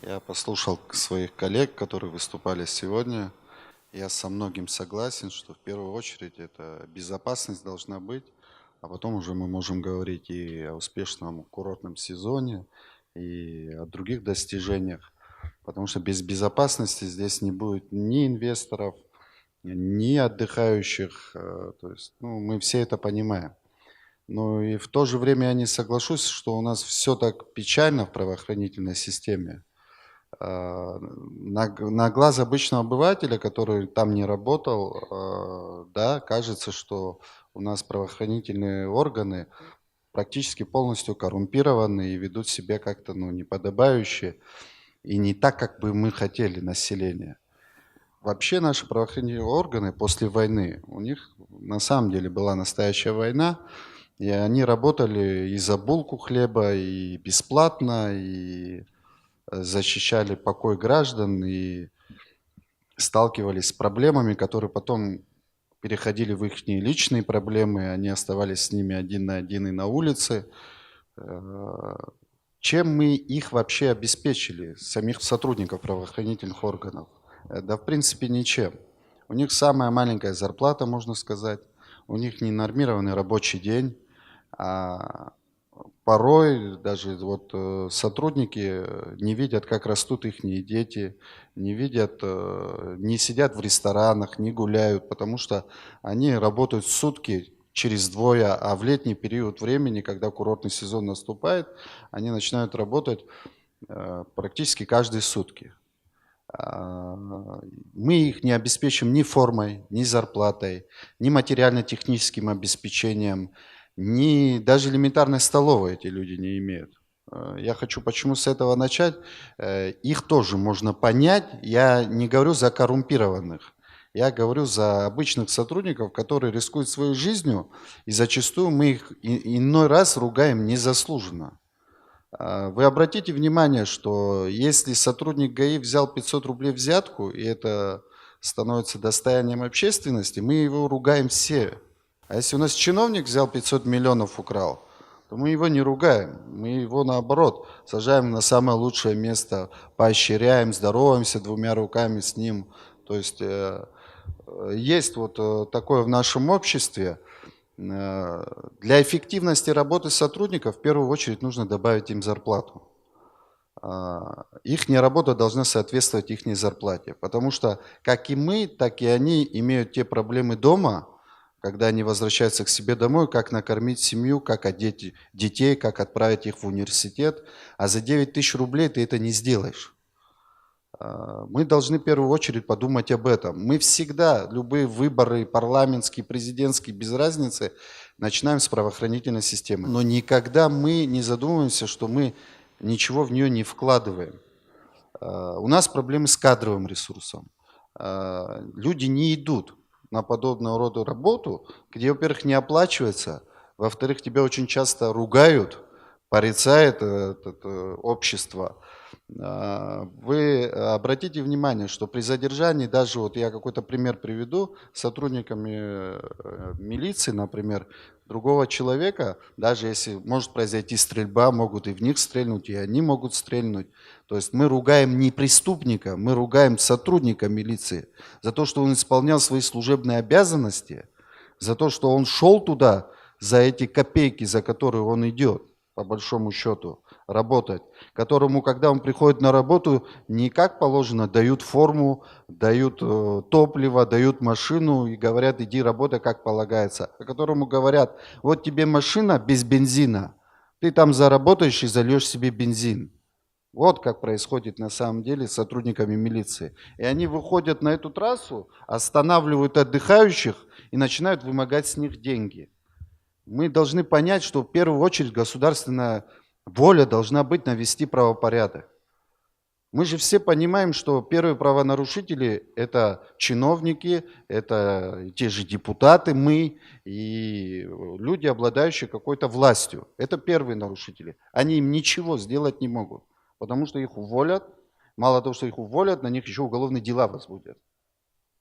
Я послушал своих коллег, которые выступали сегодня. Я со многим согласен, что в первую очередь это безопасность должна быть, а потом уже мы можем говорить и о успешном курортном сезоне, и о других достижениях. Потому что без безопасности здесь не будет ни инвесторов, ни отдыхающих. То есть, ну, мы все это понимаем. Но и в то же время я не соглашусь, что у нас все так печально в правоохранительной системе. На глаз обычного обывателя, который там не работал, да, кажется, что у нас правоохранительные органы практически полностью коррумпированы и ведут себя как-то, ну, неподобающе и не так, как бы мы хотели, население. Вообще наши правоохранительные органы после войны, у них на самом деле была настоящая война, и они работали и за булку хлеба, и бесплатно, и защищали покой граждан, и сталкивались с проблемами, которые потом переходили в их личные проблемы, они оставались с ними один на один и на улице. Э, Чем мы их вообще обеспечили, самих сотрудников правоохранительных органов? Да, в принципе, ничем. У них самая маленькая зарплата, можно сказать. У них ненормированный рабочий день. А порой даже вот сотрудники не видят, как растут их дети, не видят, не сидят в ресторанах, не гуляют, потому что они работают сутки через двое, а в летний период времени, когда курортный сезон наступает, они начинают работать практически каждые сутки. А, Мы их не обеспечим ни формой, ни зарплатой, ни материально-техническим обеспечением, ни даже элементарной столовой эти люди не имеют. Я хочу почему с этого начать. Их тоже можно понять. Я не говорю за коррумпированных. Я говорю за обычных сотрудников, которые рискуют своей жизнью, и зачастую мы их иной раз ругаем незаслуженно. Вы обратите внимание, что если сотрудник ГАИ взял 500 рублей взятку, и это становится достоянием общественности, мы его ругаем все. А если у нас чиновник взял 500 миллионов украл, то мы его не ругаем, мы его наоборот сажаем на самое лучшее место, поощряем, здороваемся двумя руками с ним. То есть есть вот такое в нашем обществе. Для эффективности работы сотрудников в первую очередь нужно добавить им зарплату. Их работа должна соответствовать их зарплате, потому что как и мы, так и они имеют те проблемы дома, когда они возвращаются к себе домой, как накормить семью, как одеть детей, как отправить их в университет. А за 9 тысяч рублей ты это не сделаешь. Мы должны в первую очередь подумать об этом. Мы всегда, любые выборы, парламентские, президентские, без разницы, начинаем с правоохранительной системы. Но никогда мы не задумываемся, что мы ничего в нее не вкладываем. У нас проблемы с кадровым ресурсом. Люди не идут на подобного рода работу, где, во-первых, не оплачивается, во-вторых, тебя очень часто ругают, порицает общество. Вы обратите внимание, что при задержании, даже вот я какой-то пример приведу, сотрудниками милиции, например, другого человека, даже если может произойти стрельба, могут и в них стрельнуть, и они могут стрельнуть. То есть мы ругаем не преступника, мы ругаем сотрудника милиции за то, что он исполнял свои служебные обязанности, за то, что он шел туда за эти копейки, за которые он идет, по большому счету, работать, которому, когда он приходит на работу, не как положено, дают форму, дают топливо, дают машину и говорят, иди работай как полагается, а которому говорят, вот тебе машина без бензина, ты там заработаешь и зальешь себе бензин. Вот как происходит на самом деле с сотрудниками милиции. И они выходят на эту трассу, останавливают отдыхающих и начинают вымогать с них деньги. Мы должны понять, что в первую очередь государственная воля должна быть навести правопорядок. Мы же все понимаем, что первые правонарушители – это чиновники, это те же депутаты, мы и люди, обладающие какой-то властью. Это первые нарушители. Они им ничего сделать не могут, потому что их уволят. Мало того, что их уволят, на них еще уголовные дела возбудят.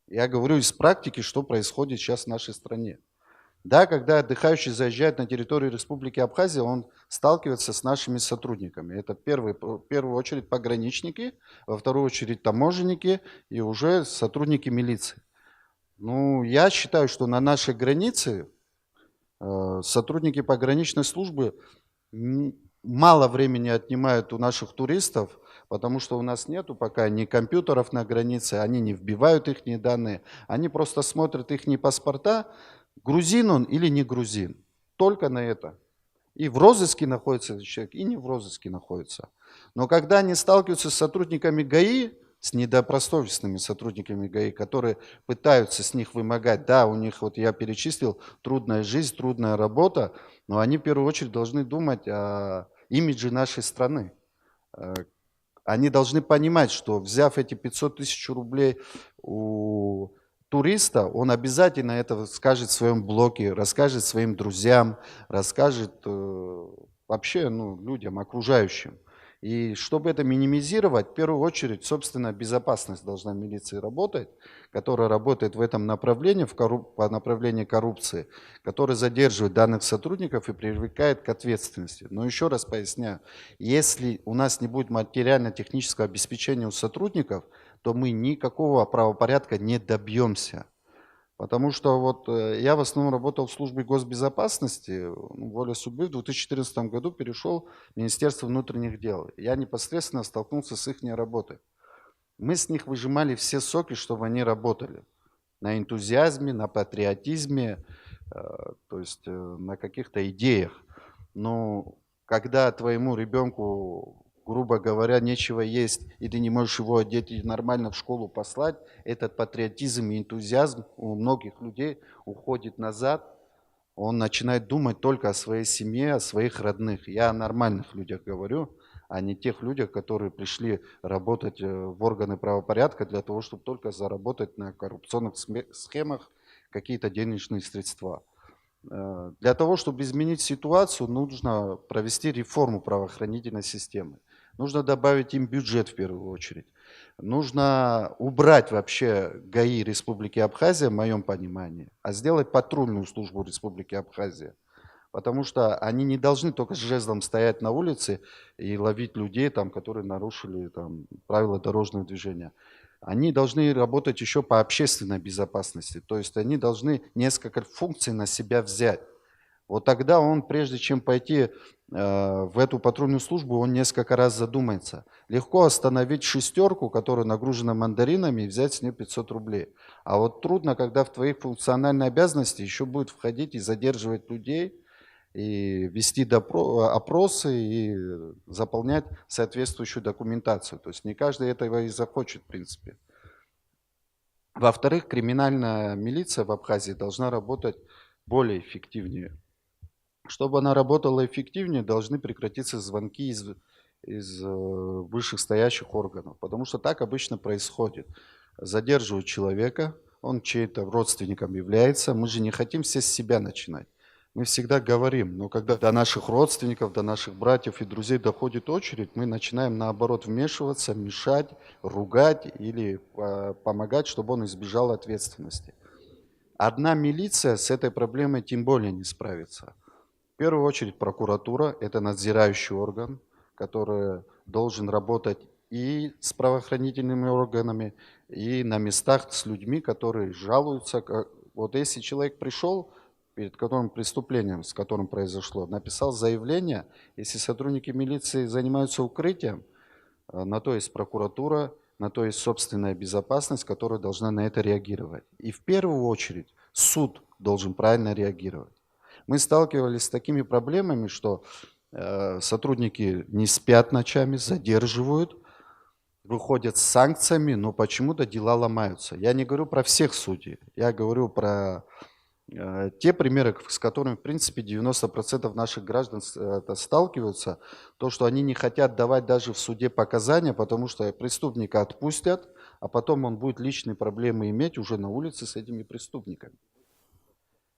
Я говорю из практики, что происходит сейчас в нашей стране. Да, когда отдыхающий заезжает на территорию Республики Абхазия, он сталкивается с нашими сотрудниками. Это в первую очередь пограничники, во вторую очередь таможенники и уже сотрудники милиции. Ну, я считаю, что на нашей границе сотрудники пограничной службы мало времени отнимают у наших туристов, потому что у нас нету пока ни компьютеров на границе, они не вбивают их данные, они просто смотрят их паспорта, грузин он или не грузин. Только на это. И в розыске находится этот человек, и не в розыске находится. Но когда они сталкиваются с сотрудниками ГАИ, с недобросовестными сотрудниками ГАИ, которые пытаются с них вымогать, да, у них, вот я перечислил, трудная жизнь, трудная работа, но они в первую очередь должны думать о имидже нашей страны. Они должны понимать, что взяв эти 500 тысяч рублей у туриста, он обязательно это скажет в своем блоге, расскажет своим друзьям, расскажет вообще людям, окружающим. И чтобы это минимизировать, в первую очередь, собственно, безопасность должна милиции работать, которая работает в этом направлении, по направлению коррупции, которая задерживает данных сотрудников и привлекает к ответственности. Но еще раз поясняю, если у нас не будет материально-технического обеспечения у сотрудников, то мы никакого правопорядка не добьемся. Потому что я в основном работал в службе госбезопасности, воля судьбы в 2014 году перешел в Министерство внутренних дел. Я непосредственно столкнулся с их работой. Мы с них выжимали все соки, чтобы они работали. На энтузиазме, на патриотизме, то есть на каких-то идеях. Но когда твоему ребенку, грубо говоря, нечего есть, и ты не можешь его одеть и нормально в школу послать, этот патриотизм и энтузиазм у многих людей уходит назад. Он начинает думать только о своей семье, о своих родных. Я о нормальных людях говорю, а не тех людях, которые пришли работать в органы правопорядка для того, чтобы только заработать на коррупционных схемах какие-то денежные средства. Для того, чтобы изменить ситуацию, нужно провести реформу правоохранительной системы. Нужно добавить им бюджет в первую очередь. Нужно убрать вообще ГАИ Республики Абхазия, в моем понимании, а сделать патрульную службу Республики Абхазия. Потому что они не должны только с жезлом стоять на улице и ловить людей, которые нарушили правила дорожного движения. Они должны работать еще по общественной безопасности. То есть они должны несколько функций на себя взять. Вот тогда он, прежде чем пойти в эту патрульную службу, он несколько раз задумается. Легко остановить шестерку, которая нагружена мандаринами, и взять с нее 500 рублей. А вот трудно, когда в твоих функциональные обязанности еще будет входить и задерживать людей, и вести опросы, и заполнять соответствующую документацию. То есть не каждый этого и захочет, в принципе. Во-вторых, криминальная милиция в Абхазии должна работать более эффективнее. Чтобы она работала эффективнее, должны прекратиться звонки из высших стоящих органов. Потому что так обычно происходит. Задерживают человека, он чей-то родственником является. Мы же не хотим все с себя начинать. Мы всегда говорим, но когда до наших родственников, до наших братьев и друзей доходит очередь, мы начинаем наоборот вмешиваться, мешать, ругать или помогать, чтобы он избежал ответственности. Одна милиция с этой проблемой тем более не справится. В первую очередь прокуратура – это надзирающий орган, который должен работать и с правоохранительными органами, и на местах с людьми, которые жалуются. Вот если человек пришел, перед которым преступлением, с которым произошло, написал заявление, если сотрудники милиции занимаются укрытием, на то есть прокуратура, на то есть собственная безопасность, которая должна на это реагировать. И в первую очередь суд должен правильно реагировать. Мы сталкивались с такими проблемами, что сотрудники не спят ночами, задерживают, выходят с санкциями, но почему-то дела ломаются. Я не говорю про всех судей, я говорю про те примеры, с которыми, в принципе, 90% наших граждан сталкиваются, то, что они не хотят давать даже в суде показания, потому что преступника отпустят, а потом он будет личные проблемы иметь уже на улице с этими преступниками.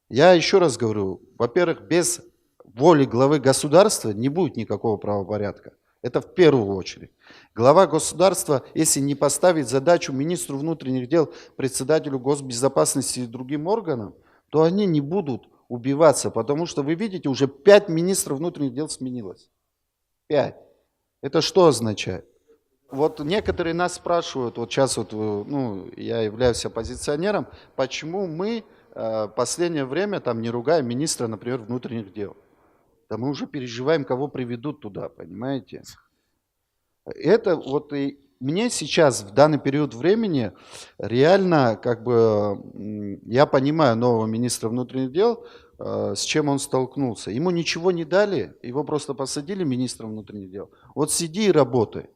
Я еще раз говорю, во-первых, без воли главы государства не будет никакого правопорядка. Это в первую очередь. Глава государства, если не поставить задачу министру внутренних дел, председателю госбезопасности и другим органам, то они не будут убиваться, потому что вы видите, уже 5 министров внутренних дел сменилось. 5. Это что означает? Вот некоторые нас спрашивают, вот сейчас вот, ну, я являюсь оппозиционером, почему мы в последнее время там не ругаем министра, например, внутренних дел. Да мы уже переживаем, кого приведут туда, понимаете? Это вот и мне сейчас, в данный период времени, реально, как бы, я понимаю нового министра внутренних дел, с чем он столкнулся. Ему ничего не дали, его просто посадили министром внутренних дел. Вот сиди и работай.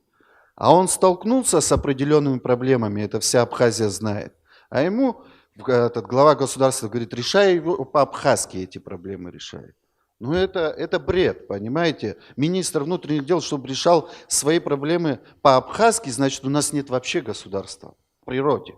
А он столкнулся с определенными проблемами, это вся Абхазия знает. А ему этот глава государства говорит, решай его по-абхазски эти проблемы решай. Ну это бред, понимаете? Министр внутренних дел, чтобы решал свои проблемы по-абхазски, значит у нас нет вообще государства в природе.